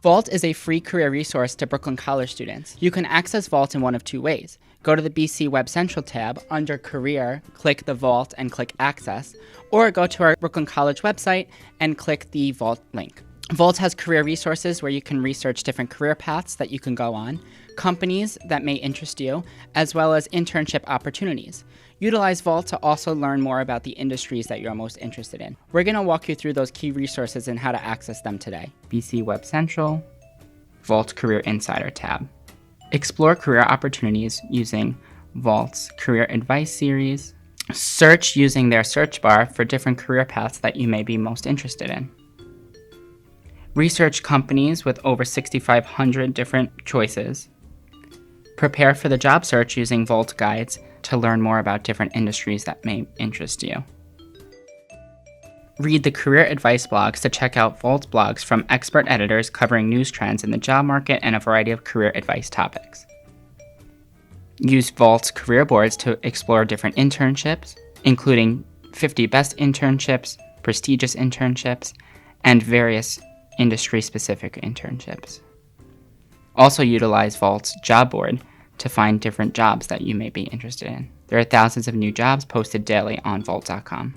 Vault is a free career resource to Brooklyn College students. You can access Vault in one of two ways. Go to the BCWebcentral tab, under Career, click the Vault and click Access, or go to our Brooklyn College website and click the Vault link. Vault has career resources where you can research different career paths that you can go on, companies that may interest you, as well as internship opportunities. Utilize Vault to also learn more about the industries that you're most interested in. We're going to walk you through those key resources and how to access them today. BC Web Central, Vault Career Insider tab. Explore career opportunities using Vault's Career Advice series. Search using their search bar for different career paths that you may be most interested in. Research companies with over 6,500 different choices. Prepare for the job search using Vault guides to learn more about different industries that may interest you. Read the career advice blogs to check out Vault blogs from expert editors covering news trends in the job market and a variety of career advice topics. Use Vault's career boards to explore different internships, including 50 best internships, prestigious internships, and various industry-specific internships. Also utilize Vault's job board to find different jobs that you may be interested in. There are thousands of new jobs posted daily on Vault.com.